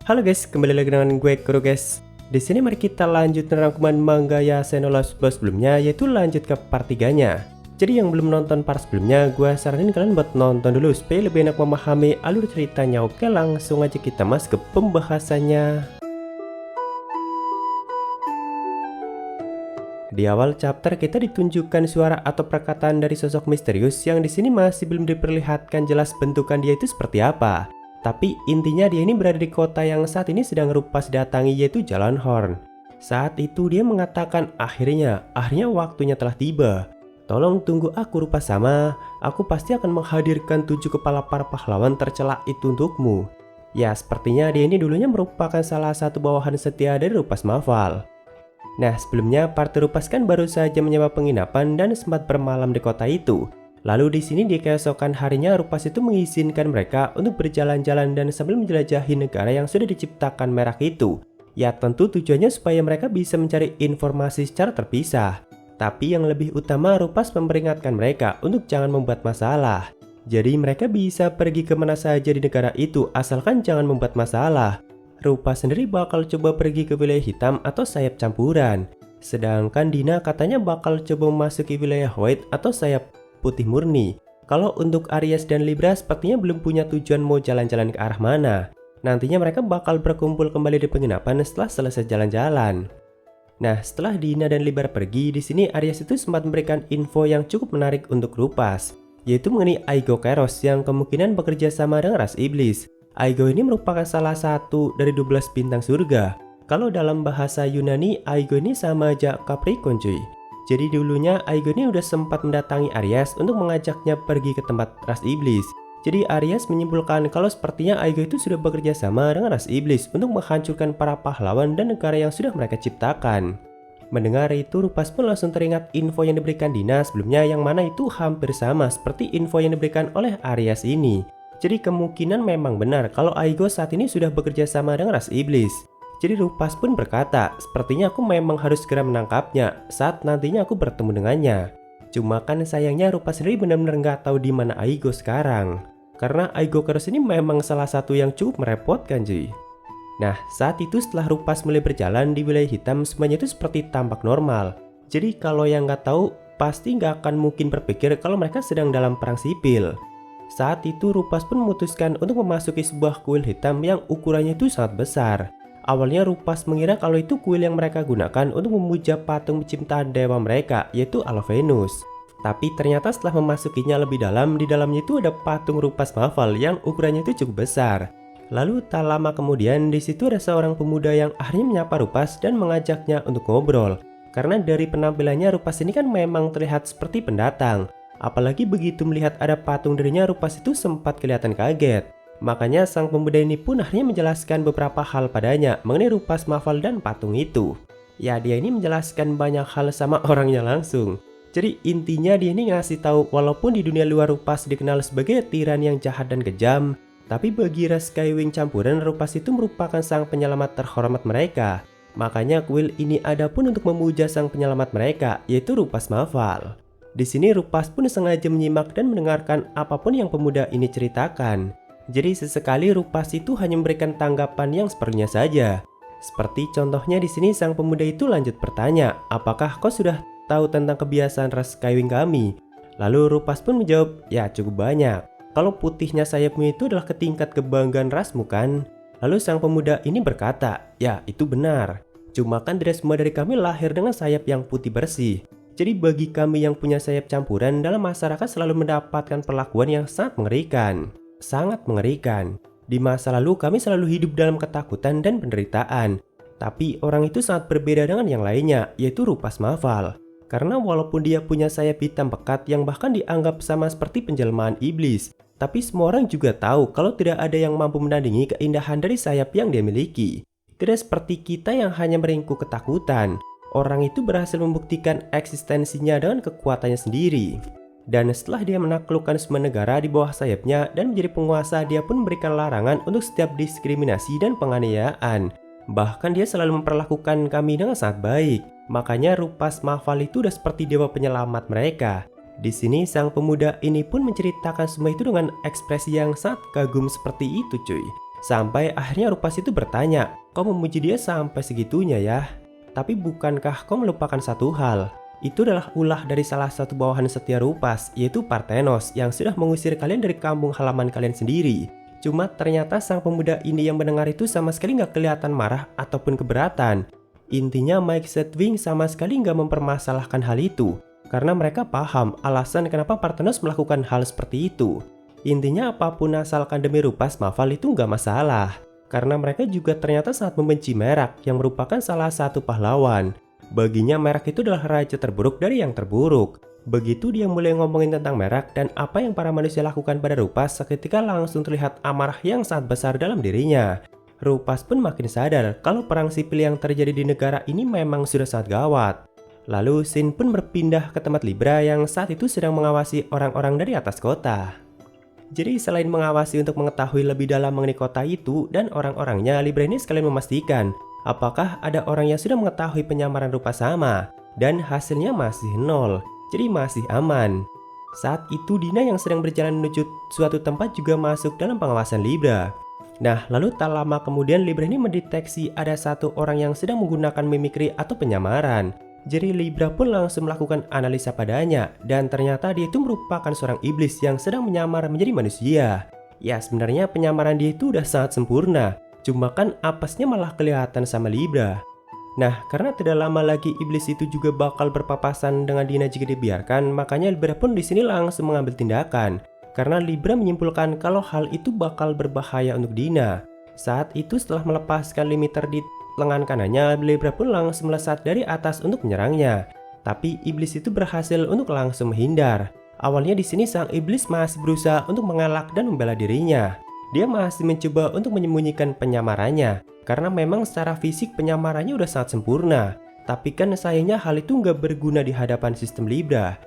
Halo guys, kembali lagi dengan gue Kuro guys. Di sini mari kita lanjut rangkuman manga Yasen no Last Boss sebelumnya, yaitu lanjut ke part 3-nya. Jadi yang belum nonton part sebelumnya, gue saranin kalian buat nonton dulu supaya lebih enak memahami alur ceritanya. Oke, langsung aja kita masuk ke pembahasannya. Di awal chapter kita ditunjukkan suara atau perkataan dari sosok misterius yang di sini masih belum diperlihatkan jelas bentukan dia itu seperti apa. Tapi intinya dia ini berada di kota yang saat ini sedang Rupas datangi, yaitu Jalan Horn. Saat itu dia mengatakan akhirnya waktunya telah tiba. Tolong tunggu aku Rupas sama, aku pasti akan menghadirkan 7 kepala para pahlawan tercela itu untukmu. Ya sepertinya dia ini dulunya merupakan salah satu bawahan setia dari Rupas Mafal. Nah sebelumnya Party Rupas kan baru saja menyewa penginapan dan sempat bermalam di kota itu. Lalu di sini di keesokan harinya Rupas itu mengizinkan mereka untuk berjalan-jalan dan sambil menjelajahi negara yang sudah diciptakan Merak itu. Ya tentu tujuannya supaya mereka bisa mencari informasi secara terpisah. Tapi yang lebih utama Rupas memperingatkan mereka untuk jangan membuat masalah. Jadi mereka bisa pergi kemana saja di negara itu asalkan jangan membuat masalah. Rupas sendiri bakal coba pergi ke wilayah hitam atau sayap campuran. Sedangkan Dina katanya bakal coba memasuki wilayah white atau sayap putih murni. Kalau untuk Aries dan Libra sepertinya belum punya tujuan mau jalan-jalan ke arah mana. Nantinya mereka bakal berkumpul kembali di penginapan setelah selesai jalan-jalan. Nah, setelah Dina dan Libra pergi, di sini Aries itu sempat memberikan info yang cukup menarik untuk Rupas, yaitu mengenai Aigo Keros yang kemungkinan bekerja sama dengan ras iblis. Aigo ini merupakan salah satu dari 12 bintang surga. Kalau dalam bahasa Yunani, Aigo ini sama aja Capricorn cuy. Jadi dulunya Aigo ini udah sempat mendatangi Aries untuk mengajaknya pergi ke tempat ras iblis. Jadi Aries menyimpulkan kalau sepertinya Aigo itu sudah bekerja sama dengan ras iblis untuk menghancurkan para pahlawan dan negara yang sudah mereka ciptakan. Mendengar itu Rupas pun langsung teringat info yang diberikan Dina sebelumnya, yang mana itu hampir sama seperti info yang diberikan oleh Aries ini. Jadi kemungkinan memang benar kalau Aigo saat ini sudah bekerja sama dengan ras iblis. Jadi Rupas pun berkata, sepertinya aku memang harus segera menangkapnya saat nantinya aku bertemu dengannya. Cuma kan sayangnya Rupas sendiri benar-benar nggak tahu di mana Aigo sekarang. Karena Aigo Keros ini memang salah satu yang cukup merepotkan cuy. Nah saat itu setelah Rupas mulai berjalan di wilayah hitam, semuanya itu seperti tampak normal. Jadi kalau yang nggak tahu pasti nggak akan mungkin berpikir kalau mereka sedang dalam perang sipil. Saat itu Rupas pun memutuskan untuk memasuki sebuah kuil hitam yang ukurannya itu sangat besar. Awalnya Rupas mengira kalau itu kuil yang mereka gunakan untuk memuja patung penciptaan dewa mereka, yaitu Alovenus. Tapi ternyata setelah memasukinya lebih dalam, di dalamnya itu ada patung Rupas Mafal yang ukurannya itu cukup besar. Lalu tak lama kemudian di situ ada seorang pemuda yang akhirnya menyapa Rupas dan mengajaknya untuk ngobrol. Karena dari penampilannya Rupas ini kan memang terlihat seperti pendatang. Apalagi begitu melihat ada patung dirinya, Rupas itu sempat kelihatan kaget. Makanya sang pemuda ini pun akhirnya menjelaskan beberapa hal padanya mengenai Rupas Mafal dan patung itu. Ya dia ini menjelaskan banyak hal sama orangnya langsung. Jadi intinya dia ini ngasih tahu walaupun di dunia luar Rupas dikenal sebagai tiran yang jahat dan kejam, tapi bagi ras Skywing campuran Rupas itu merupakan sang penyelamat terhormat mereka. Makanya kuil ini ada pun untuk memuja sang penyelamat mereka, yaitu Rupas Mafal. Di sini Rupas pun sengaja menyimak dan mendengarkan apapun yang pemuda ini ceritakan. Jadi sesekali Rupas itu hanya memberikan tanggapan yang seperlunya saja. Seperti contohnya di sini sang pemuda itu lanjut bertanya, apakah kau sudah tahu tentang kebiasaan ras Skywing kami? Lalu Rupas pun menjawab, ya cukup banyak. Kalau putihnya sayapmu itu adalah ketingkat kebanggaan rasmu kan? Lalu sang pemuda ini berkata, ya itu benar. Cuma kan tidak semua dari kami lahir dengan sayap yang putih bersih. Jadi bagi kami yang punya sayap campuran dalam masyarakat selalu mendapatkan perlakuan yang sangat mengerikan. Sangat mengerikan. Di masa lalu kami selalu hidup dalam ketakutan dan penderitaan. Tapi orang itu sangat berbeda dengan yang lainnya, yaitu Rupas Mafal. Karena walaupun dia punya sayap hitam pekat yang bahkan dianggap sama seperti penjelmaan iblis, tapi semua orang juga tahu kalau tidak ada yang mampu menandingi keindahan dari sayap yang dia miliki. Tidak seperti kita yang hanya meringkuk ketakutan. Orang itu berhasil membuktikan eksistensinya dengan kekuatannya sendiri. Dan setelah dia menaklukkan semua negara di bawah sayapnya dan menjadi penguasa, dia pun memberikan larangan untuk setiap diskriminasi dan penganiayaan. Bahkan dia selalu memperlakukan kami dengan sangat baik. Makanya Rupas Mafal itu udah seperti dewa penyelamat mereka. Di sini sang pemuda ini pun menceritakan semua itu dengan ekspresi yang sangat kagum seperti itu cuy. Sampai akhirnya Rupas itu bertanya, "Kau memuji dia sampai segitunya ya? Tapi bukankah kau melupakan satu hal? Itu adalah ulah dari salah satu bawahan setia Rupas, yaitu Parthenos yang sudah mengusir kalian dari kampung halaman kalian sendiri." Cuma ternyata sang pemuda ini yang mendengar itu sama sekali nggak kelihatan marah ataupun keberatan. Intinya Mike Sedwing sama sekali nggak mempermasalahkan hal itu, karena mereka paham alasan kenapa Parthenos melakukan hal seperti itu. Intinya apapun asalkan demi Rupas Maval itu nggak masalah, karena mereka juga ternyata sangat membenci Merak yang merupakan salah satu pahlawan. Baginya Merak itu adalah raja terburuk dari yang terburuk. Begitu dia mulai ngomongin tentang Merak dan apa yang para manusia lakukan pada Rupas, seketika langsung terlihat amarah yang sangat besar dalam dirinya. Rupas pun makin sadar kalau perang sipil yang terjadi di negara ini memang sudah sangat gawat. Lalu Sin pun berpindah ke tempat Libra yang saat itu sedang mengawasi orang-orang dari atas kota. Jadi selain mengawasi untuk mengetahui lebih dalam mengenai kota itu dan orang-orangnya, Libra ini sekalian memastikan apakah ada orang yang sudah mengetahui penyamaran Rupas sama, dan hasilnya masih nol. Jadi masih aman. Saat itu Dina yang sedang berjalan menuju suatu tempat juga masuk dalam pengawasan Libra. Nah, lalu tak lama kemudian Libra ini mendeteksi ada satu orang yang sedang menggunakan mimikri atau penyamaran. Jadi Libra pun langsung melakukan analisa padanya, dan ternyata dia itu merupakan seorang iblis yang sedang menyamar menjadi manusia. Ya sebenarnya penyamaran dia itu udah sangat sempurna, cuma kan apesnya malah kelihatan sama Libra. Nah, karena tidak lama lagi iblis itu juga bakal berpapasan dengan Dina jika dibiarkan, makanya Libra pun di sini langsung mengambil tindakan. Karena Libra menyimpulkan kalau hal itu bakal berbahaya untuk Dina. Saat itu setelah melepaskan limiter di lengan kanannya, Libra pun langsung melesat dari atas untuk menyerangnya. Tapi iblis itu berhasil untuk langsung menghindar. Awalnya di sini sang iblis masih berusaha untuk mengelak dan membela dirinya. Dia masih mencoba untuk menyembunyikan penyamarannya, karena memang secara fisik penyamarannya udah sangat sempurna. Tapi kan sayangnya hal itu nggak berguna di hadapan sistem Libra.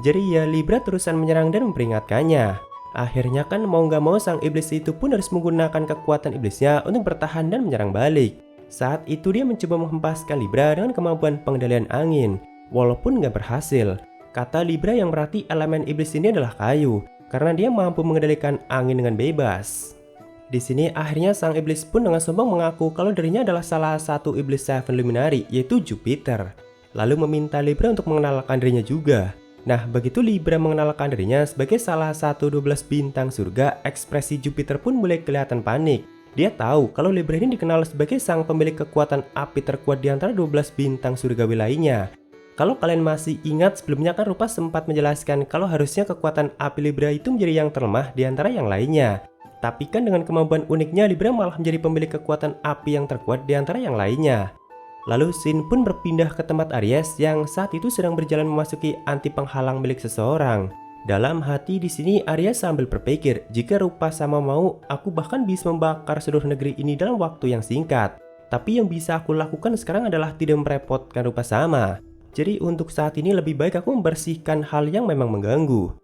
Jadi ya Libra terusan menyerang dan memperingatkannya. Akhirnya kan mau nggak mau sang iblis itu pun harus menggunakan kekuatan iblisnya untuk bertahan dan menyerang balik. Saat itu dia mencoba menghempaskan Libra dengan kemampuan pengendalian angin, walaupun nggak berhasil. Kata Libra yang berarti elemen iblis ini adalah kayu, karena dia mampu mengendalikan angin dengan bebas. Di sini akhirnya sang iblis pun dengan sombong mengaku kalau dirinya adalah salah satu iblis Seven Luminary, yaitu Jupiter. Lalu meminta Libra untuk mengenalkan dirinya juga. Nah, begitu Libra mengenalkan dirinya sebagai salah satu 12 bintang surga, ekspresi Jupiter pun mulai kelihatan panik. Dia tahu kalau Libra ini dikenal sebagai sang pemilik kekuatan api terkuat di antara 12 bintang surgawi lainnya. Kalau kalian masih ingat, sebelumnya kan Rupas sempat menjelaskan kalau harusnya kekuatan api Libra itu menjadi yang terlemah di antara yang lainnya. Tapi kan dengan kemampuan uniknya Libra malah menjadi pemilik kekuatan api yang terkuat di antara yang lainnya. Lalu Sin pun berpindah ke tempat Aries yang saat itu sedang berjalan memasuki anti penghalang milik seseorang. Dalam hati di sini Aries sambil berpikir, jika Rupas sama mau, aku bahkan bisa membakar seluruh negeri ini dalam waktu yang singkat. Tapi yang bisa aku lakukan sekarang adalah tidak merepotkan Rupas sama. Jadi untuk saat ini lebih baik aku membersihkan hal yang memang mengganggu.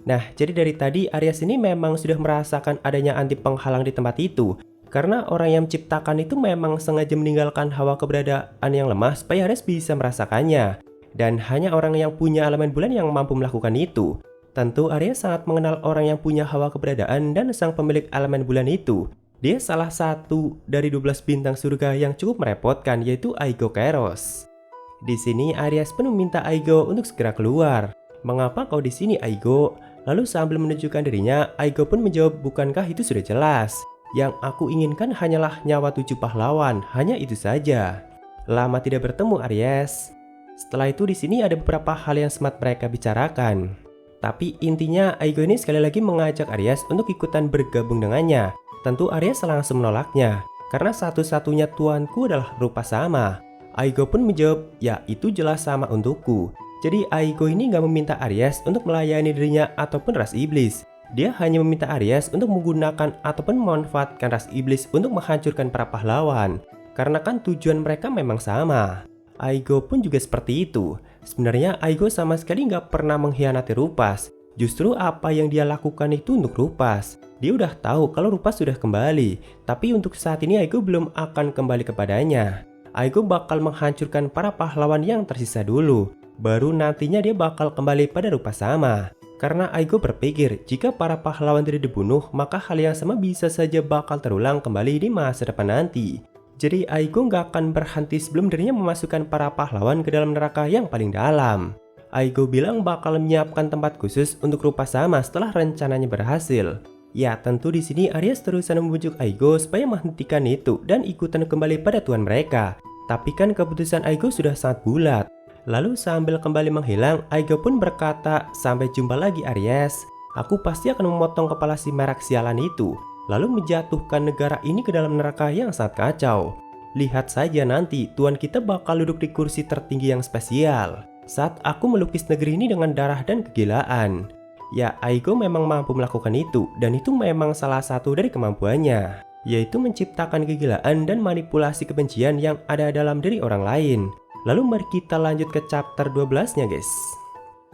Nah, jadi dari tadi Aries ini memang sudah merasakan adanya anti penghalang di tempat itu. Karena orang yang menciptakan itu memang sengaja meninggalkan hawa keberadaan yang lemah supaya Aries bisa merasakannya. Dan hanya orang yang punya elemen bulan yang mampu melakukan itu. Tentu Aries sangat mengenal orang yang punya hawa keberadaan dan sang pemilik elemen bulan itu. Dia salah satu dari 12 bintang surga yang cukup merepotkan, yaitu Aigo Kairos. Di sini Aries pun meminta Aigo untuk segera keluar. "Mengapa kau di sini, Aigo?" Lalu sambil menunjukkan dirinya, Aigo pun menjawab, "Bukankah itu sudah jelas? Yang aku inginkan hanyalah nyawa 7 pahlawan, hanya itu saja." Lama tidak bertemu, Aries. Setelah itu di sini ada beberapa hal yang sempat mereka bicarakan. Tapi intinya Aigo ini sekali lagi mengajak Aries untuk ikutan bergabung dengannya. Tentu Aries langsung menolaknya, karena satu-satunya tuanku adalah Rupas sama. Aigo pun menjawab, "Ya itu jelas sama untukku." Jadi Aigo ini gak meminta Aries untuk melayani dirinya ataupun ras iblis. Dia hanya meminta Aries untuk menggunakan ataupun memanfaatkan ras iblis untuk menghancurkan para pahlawan. Karena kan tujuan mereka memang sama. Aigo pun juga seperti itu. Sebenarnya Aigo sama sekali gak pernah mengkhianati Rupas. Justru apa yang dia lakukan itu untuk Rupas. Dia udah tahu kalau Rupas sudah kembali. Tapi untuk saat ini Aigo belum akan kembali kepadanya. Aigo bakal menghancurkan para pahlawan yang tersisa dulu. Baru nantinya dia bakal kembali pada Rupas sama. Karena Aigo berpikir jika para pahlawan tidak dibunuh, maka hal yang sama bisa saja bakal terulang kembali di masa depan nanti. Jadi Aigo nggak akan berhenti sebelum dirinya memasukkan para pahlawan ke dalam neraka yang paling dalam. Aigo bilang bakal menyiapkan tempat khusus untuk rupa sama setelah rencananya berhasil. Ya, tentu di sini Aries terusan membujuk Aigo supaya menghentikan itu dan ikutan kembali pada tuan mereka. Tapi kan keputusan Aigo sudah sangat bulat. Lalu sambil kembali menghilang, Aigo pun berkata, "Sampai jumpa lagi Aries. Aku pasti akan memotong kepala si merak sialan itu, lalu menjatuhkan negara ini ke dalam neraka yang sangat kacau. Lihat saja nanti, tuan kita bakal duduk di kursi tertinggi yang spesial saat aku melukis negeri ini dengan darah dan kegilaan." Ya, Aigo memang mampu melakukan itu, dan itu memang salah satu dari kemampuannya, yaitu menciptakan kegilaan dan manipulasi kebencian yang ada dalam diri orang lain. Lalu mari kita lanjut ke chapter 12-nya, guys.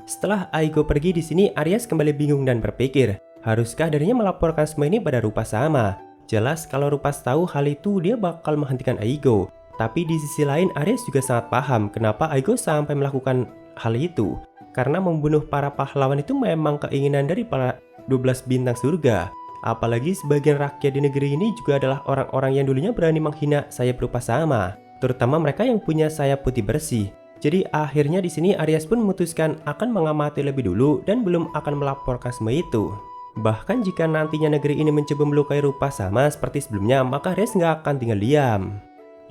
Setelah Aigo pergi di sini, Aries kembali bingung dan berpikir, haruskah dirinya melaporkan semua ini pada Rupa Sama? Jelas kalau Rupa tahu hal itu, dia bakal menghentikan Aigo. Tapi di sisi lain, Aries juga sangat paham kenapa Aigo sampai melakukan hal itu. Karena membunuh para pahlawan itu memang keinginan dari para 12 bintang surga. Apalagi sebagian rakyat di negeri ini juga adalah orang-orang yang dulunya berani menghina sayap Rupa Sama, terutama mereka yang punya sayap putih bersih. Jadi akhirnya di sini Aries pun memutuskan akan mengamati lebih dulu dan belum akan melaporkan semua itu. Bahkan jika nantinya negeri ini mencoba melukai Rupa Sama seperti sebelumnya, maka Aries nggak akan tinggal diam.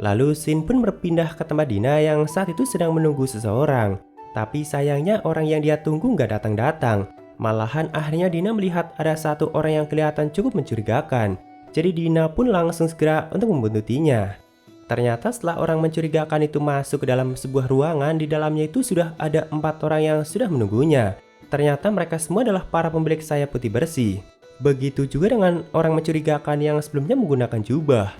Lalu Shin pun berpindah ke tempat Dina yang saat itu sedang menunggu seseorang. Tapi sayangnya orang yang dia tunggu nggak datang-datang. Malahan akhirnya Dina melihat ada satu orang yang kelihatan cukup mencurigakan. Jadi Dina pun langsung segera untuk membuntutinya. Ternyata setelah orang mencurigakan itu masuk ke dalam sebuah ruangan, di dalamnya itu sudah ada 4 orang yang sudah menunggunya. Ternyata mereka semua adalah para pemilik sayap putih bersih. Begitu juga dengan orang mencurigakan yang sebelumnya menggunakan jubah.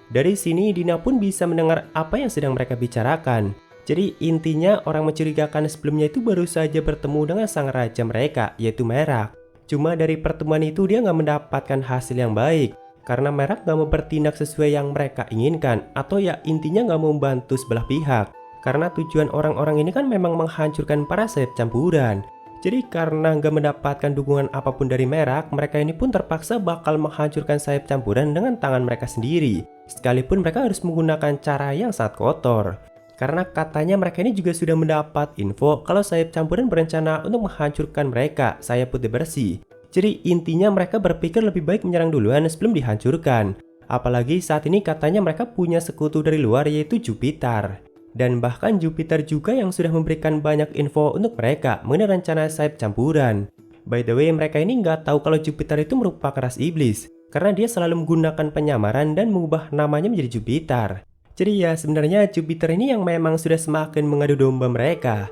Dari sini Dina pun bisa mendengar apa yang sedang mereka bicarakan. Jadi intinya orang mencurigakan sebelumnya itu baru saja bertemu dengan sang raja mereka, yaitu Merak. Cuma dari pertemuan itu dia nggak mendapatkan hasil yang baik. Karena Merak gak mau bertindak sesuai yang mereka inginkan, atau ya intinya gak mau membantu sebelah pihak. Karena tujuan orang-orang ini kan memang menghancurkan para sayap campuran. Jadi karena gak mendapatkan dukungan apapun dari Merak, mereka ini pun terpaksa bakal menghancurkan sayap campuran dengan tangan mereka sendiri. Sekalipun mereka harus menggunakan cara yang sangat kotor. Karena katanya mereka ini juga sudah mendapat info kalau sayap campuran berencana untuk menghancurkan mereka, sayap putih bersih. Jadi intinya mereka berpikir lebih baik menyerang duluan sebelum dihancurkan. Apalagi saat ini katanya mereka punya sekutu dari luar, yaitu Jupiter. Dan bahkan Jupiter juga yang sudah memberikan banyak info untuk mereka mengenai rencana sayap campuran. By the way, mereka ini nggak tahu kalau Jupiter itu merupakan ras iblis, karena dia selalu menggunakan penyamaran dan mengubah namanya menjadi Jupiter. Jadi ya sebenarnya Jupiter ini yang memang sudah semakin mengadu domba mereka.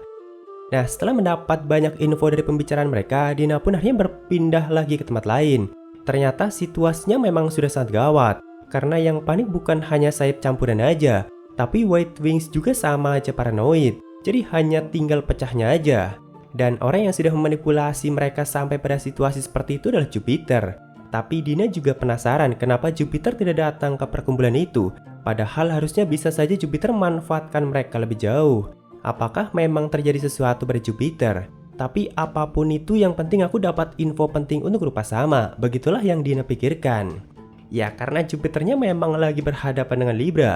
Nah, setelah mendapat banyak info dari pembicaraan mereka, Dina pun akhirnya berpindah lagi ke tempat lain. Ternyata situasinya memang sudah sangat gawat, karena yang panik bukan hanya sayap campuran aja, tapi White Wings juga sama aja paranoid. Jadi hanya tinggal pecahnya aja. Dan orang yang sudah memanipulasi mereka sampai pada situasi seperti itu adalah Jupiter. Tapi Dina juga penasaran kenapa Jupiter tidak datang ke perkumpulan itu, padahal harusnya bisa saja Jupiter memanfaatkan mereka lebih jauh. Apakah memang terjadi sesuatu pada Jupiter? Tapi apapun itu yang penting aku dapat info penting untuk Rupa Sama. Begitulah yang Dina pikirkan. Ya karena Jupiternya memang lagi berhadapan dengan Libra.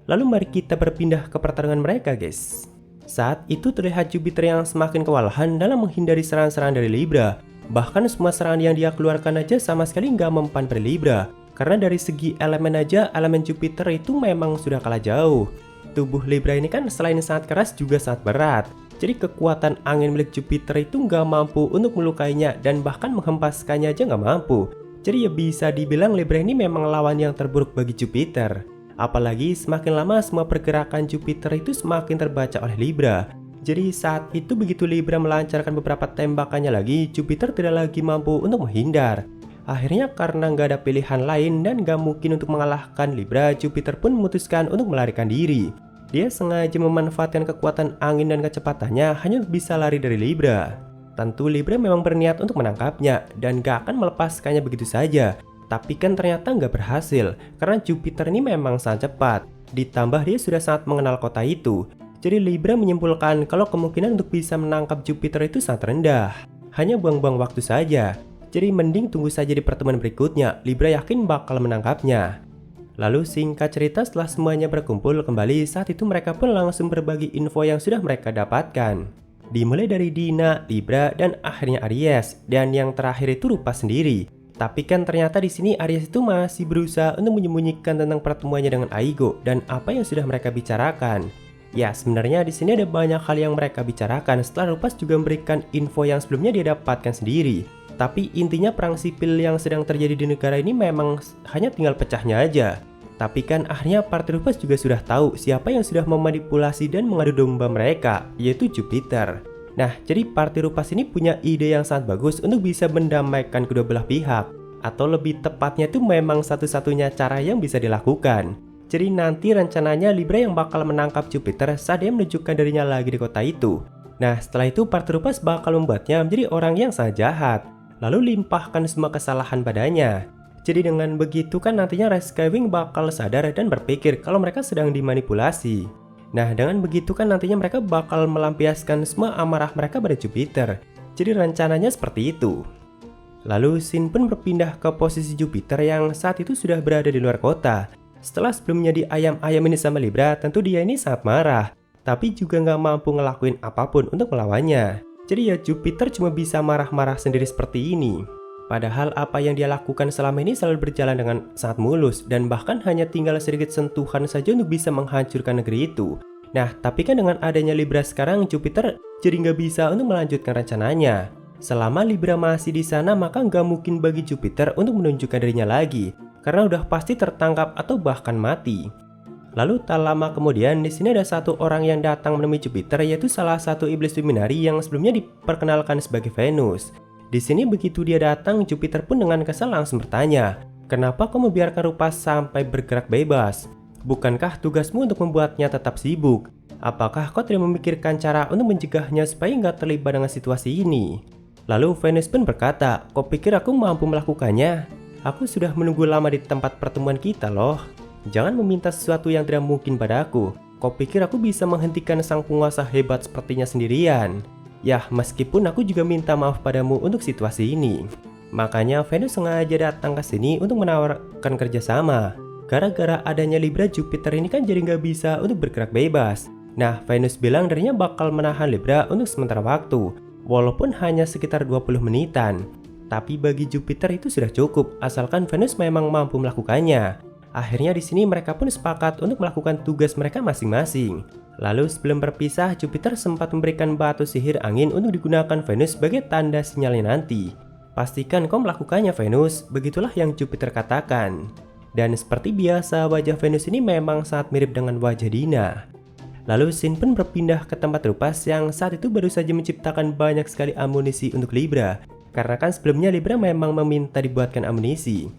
Lalu mari kita berpindah ke pertarungan mereka, guys. Saat itu terlihat Jupiter yang semakin kewalahan dalam menghindari serangan-serangan dari Libra. Bahkan semua serangan yang dia keluarkan aja sama sekali nggak mempan pada Libra. Karena dari segi elemen aja, elemen Jupiter itu memang sudah kalah jauh. Tubuh Libra ini kan selain sangat keras juga sangat berat. Jadi kekuatan angin milik Jupiter itu nggak mampu untuk melukainya dan bahkan menghempaskannya aja nggak mampu. Jadi ya bisa dibilang Libra ini memang lawan yang terburuk bagi Jupiter. Apalagi semakin lama semua pergerakan Jupiter itu semakin terbaca oleh Libra. Jadi saat itu begitu Libra melancarkan beberapa tembakannya lagi, Jupiter tidak lagi mampu untuk menghindar. Akhirnya karena nggak ada pilihan lain dan nggak mungkin untuk mengalahkan Libra, Jupiter pun memutuskan untuk melarikan diri. Dia sengaja memanfaatkan kekuatan angin dan kecepatannya hanya untuk bisa lari dari Libra. Tentu Libra memang berniat untuk menangkapnya dan gak akan melepaskannya begitu saja. Tapi kan ternyata nggak berhasil karena Jupiter ini memang sangat cepat. Ditambah dia sudah sangat mengenal kota itu. Jadi Libra menyimpulkan kalau kemungkinan untuk bisa menangkap Jupiter itu sangat rendah. hanya buang-buang waktu saja. Jadi mending tunggu saja di pertemuan berikutnya, Libra yakin bakal menangkapnya. Lalu singkat cerita setelah semuanya berkumpul kembali, saat itu mereka pun langsung berbagi info yang sudah mereka dapatkan. Dimulai dari Dina, Libra, dan akhirnya Aries, dan yang terakhir itu Rupa sendiri. Tapi kan ternyata di sini Aries itu masih berusaha untuk menyembunyikan tentang pertemuannya dengan Aigo dan apa yang sudah mereka bicarakan. Ya, sebenarnya di sini ada banyak hal yang mereka bicarakan setelah Rupas juga memberikan info yang sebelumnya dia dapatkan sendiri. Tapi intinya perang sipil yang sedang terjadi di negara ini memang hanya tinggal pecahnya aja. Tapi kan akhirnya Partai Rupas juga sudah tahu siapa yang sudah memanipulasi dan mengadu domba mereka, yaitu Jupiter. Nah, jadi Partai Rupas ini punya ide yang sangat bagus untuk bisa mendamaikan kedua belah pihak. Atau lebih tepatnya itu memang satu-satunya cara yang bisa dilakukan. Jadi nanti rencananya Libra yang bakal menangkap Jupiter saat dia menunjukkan dirinya lagi di kota itu. Nah, setelah itu Partai Rupas bakal membuatnya menjadi orang yang sangat jahat, lalu limpahkan semua kesalahan padanya. Jadi dengan begitu kan nantinya Red Skywing bakal sadar dan berpikir kalau mereka sedang dimanipulasi. Nah, dengan begitu kan nantinya mereka bakal melampiaskan semua amarah mereka pada Jupiter. Jadi rencananya seperti itu. Lalu Shin pun berpindah ke posisi Jupiter yang saat itu sudah berada di luar kota. Setelah sebelumnya diayam-ayamin sama Libra, tentu dia ini sangat marah. Tapi juga nggak mampu ngelakuin apapun untuk melawannya. Jadi ya Jupiter cuma bisa marah-marah sendiri seperti ini. Padahal apa yang dia lakukan selama ini selalu berjalan dengan sangat mulus. Dan bahkan hanya tinggal sedikit sentuhan saja untuk bisa menghancurkan negeri itu. Nah, tapi kan dengan adanya Libra sekarang, Jupiter jadi nggak bisa untuk melanjutkan rencananya. Selama Libra masih di sana, maka nggak mungkin bagi Jupiter untuk menunjukkan dirinya lagi. Karena udah pasti tertangkap atau bahkan mati. Lalu tak lama kemudian di sini ada satu orang yang datang menemui Jupiter, yaitu salah satu iblis luminari yang sebelumnya diperkenalkan sebagai Venus. Di sini begitu dia datang, Jupiter pun dengan kesal langsung bertanya, "Kenapa kau membiarkan Rupa sampai bergerak bebas? Bukankah tugasmu untuk membuatnya tetap sibuk? Apakah kau tidak memikirkan cara untuk mencegahnya supaya nggak terlibat dengan situasi ini?" Lalu Venus pun berkata, "Kau pikir aku mampu melakukannya? Aku sudah menunggu lama di tempat pertemuan kita loh. Jangan meminta sesuatu yang tidak mungkin padaku. Kau pikir aku bisa menghentikan sang penguasa hebat sepertinya sendirian? Yah, meskipun aku juga minta maaf padamu untuk situasi ini." Makanya Venus sengaja datang ke sini untuk menawarkan kerjasama. Gara-gara adanya Libra, Jupiter ini kan jadi nggak bisa untuk bergerak bebas. Nah, Venus bilang dirinya bakal menahan Libra untuk sementara waktu, walaupun hanya sekitar 20 menitan. Tapi bagi Jupiter itu sudah cukup, asalkan Venus memang mampu melakukannya. Akhirnya di sini mereka pun sepakat untuk melakukan tugas mereka masing-masing. Lalu sebelum berpisah, Jupiter sempat memberikan batu sihir angin untuk digunakan Venus sebagai tanda sinyalnya nanti. "Pastikan kau melakukannya, Venus," begitulah yang Jupiter katakan. Dan seperti biasa, wajah Venus ini memang sangat mirip dengan wajah Dina. Lalu Shin pun berpindah ke tempat Rupas yang saat itu baru saja menciptakan banyak sekali amunisi untuk Libra. Karena kan sebelumnya Libra memang meminta dibuatkan amunisi.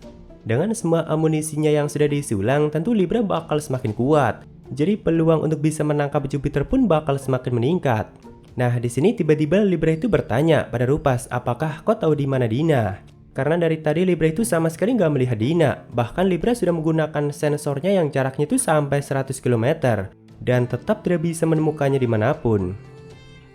Dengan semua amunisinya yang sudah diisi ulang, tentu Libra bakal semakin kuat. Jadi peluang untuk bisa menangkap Jupiter pun bakal semakin meningkat. Nah, di sini tiba-tiba Libra itu bertanya pada Rupas, "Apakah kau tahu di mana Dina?" Karena dari tadi Libra itu sama sekali nggak melihat Dina. Bahkan Libra sudah menggunakan sensornya yang jaraknya itu sampai 100 km. Dan tetap tidak bisa menemukannya dimanapun.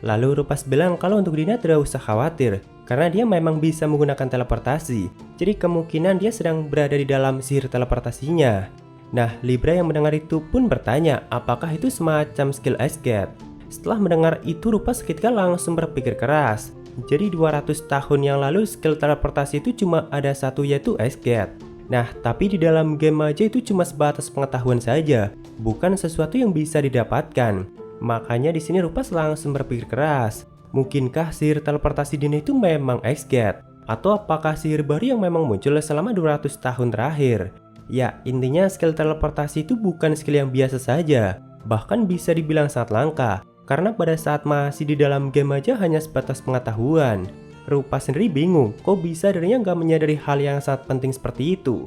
Lalu Rupas bilang kalau untuk Dina tidak usah khawatir, karena dia memang bisa menggunakan teleportasi. Jadi kemungkinan dia sedang berada di dalam sihir teleportasinya. Nah, Libra yang mendengar itu pun bertanya apakah itu semacam skill Ice Gate. Setelah mendengar itu, Rupas seketika langsung berpikir keras. Jadi 200 tahun yang lalu skill teleportasi itu cuma ada satu, yaitu Ice Gate. Nah, tapi di dalam game aja itu cuma sebatas pengetahuan saja, bukan sesuatu yang bisa didapatkan. Makanya di sini Rupas langsung berpikir keras. Mungkinkah sihir teleportasi Dina itu memang Ice Gate? Atau apakah sihir baru yang memang muncul selama 200 tahun terakhir? Ya, intinya skill teleportasi itu bukan skill yang biasa saja. Bahkan bisa dibilang sangat langka. Karena pada saat masih di dalam game aja hanya sebatas pengetahuan. Rupas sendiri bingung, kok bisa dirinya nggak menyadari hal yang sangat penting seperti itu.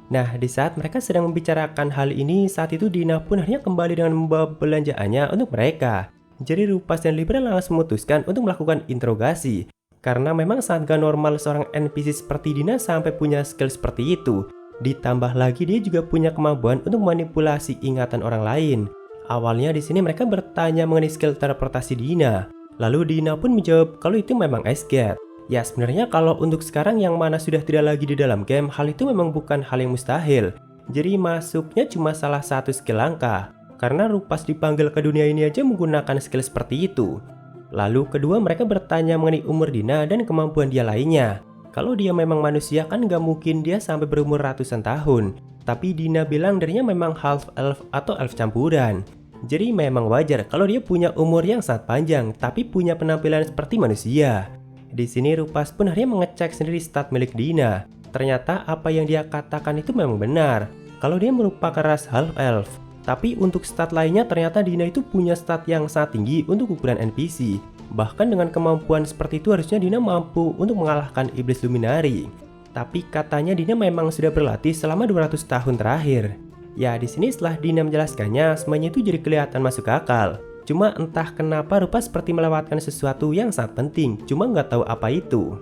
Nah, di saat mereka sedang membicarakan hal ini, saat itu Dina pun akhirnya kembali dengan membawa belanjaannya untuk mereka. Jadi Rupas dan Libra langsung memutuskan untuk melakukan interogasi. Karena memang sangat gak normal seorang NPC seperti Dina sampai punya skill seperti itu. Ditambah lagi dia juga punya kemampuan untuk manipulasi ingatan orang lain. Awalnya di sini mereka bertanya mengenai skill teleportasi Dina. Lalu Dina pun menjawab kalau itu memang ice gate. Ya sebenarnya kalau untuk sekarang yang mana sudah tidak lagi di dalam game, hal itu memang bukan hal yang mustahil. Jadi masuknya cuma salah satu skill langka. Karena Rupas dipanggil ke dunia ini aja menggunakan skill seperti itu. Lalu kedua mereka bertanya mengenai umur Dina dan kemampuan dia lainnya. Kalau dia memang manusia kan gak mungkin dia sampai berumur ratusan tahun. Tapi Dina bilang dirinya memang half elf atau elf campuran. Jadi memang wajar kalau dia punya umur yang sangat panjang tapi punya penampilan seperti manusia. Di sini Rupas pun akhirnya mengecek sendiri stat milik Dina. Ternyata apa yang dia katakan itu memang benar. Kalau dia merupakan ras half elf. Tapi untuk stat lainnya ternyata Dina itu punya stat yang sangat tinggi untuk ukuran NPC. Bahkan dengan kemampuan seperti itu harusnya Dina mampu untuk mengalahkan iblis luminari. Tapi katanya Dina memang sudah berlatih selama 200 tahun terakhir. Ya di sini setelah Dina menjelaskannya semuanya itu jadi kelihatan masuk akal. Cuma entah kenapa Rupas seperti melewatkan sesuatu yang sangat penting, cuma nggak tahu apa itu.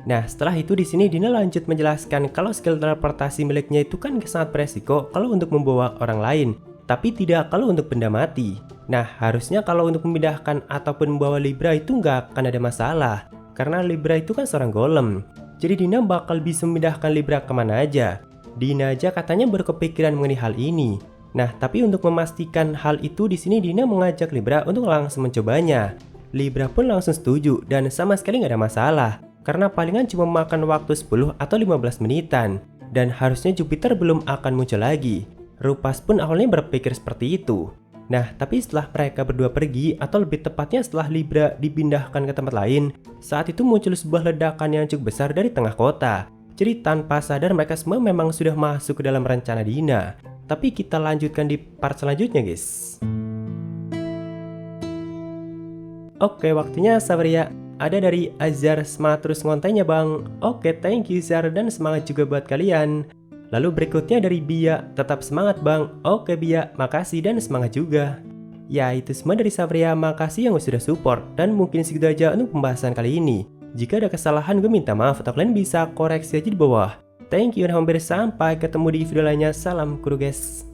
Nah setelah itu di sini Dina lanjut menjelaskan kalau skill teleportasi miliknya itu kan sangat beresiko kalau untuk membawa orang lain, tapi tidak kalau untuk benda mati. Nah harusnya kalau untuk memindahkan ataupun membawa Libra itu nggak akan ada masalah, karena Libra itu kan seorang golem. Jadi Dina bakal bisa memindahkan Libra kemana aja. Dina aja katanya berkepikiran mengenai hal ini. Nah, tapi untuk memastikan hal itu di sini Dina mengajak Libra untuk langsung mencobanya. Libra pun langsung setuju dan sama sekali nggak ada masalah. Karena palingan cuma makan waktu 10 atau 15 menitan. Dan harusnya Jupiter belum akan muncul lagi. Rupas pun awalnya berpikir seperti itu. Nah, tapi setelah mereka berdua pergi, atau lebih tepatnya setelah Libra dipindahkan ke tempat lain, saat itu muncul sebuah ledakan yang cukup besar dari tengah kota. Jadi tanpa sadar mereka semua memang sudah masuk ke dalam rencana Dina. Tapi kita lanjutkan di part selanjutnya guys. Oke waktunya sabar ya. Ada dari Azhar, semangat terus ngontennya bang. Oke thank you Zar dan semangat juga buat kalian. Lalu berikutnya dari Bia, tetap semangat bang. Oke Bia, makasih dan semangat juga. Ya itu semua dari Sabria, makasih yang sudah support. Dan mungkin segitu aja untuk pembahasan kali ini. Jika ada kesalahan gue minta maaf atau kalian bisa koreksi aja di bawah. Thank you dan hampir sampai ketemu di video lainnya. Salam kru guys.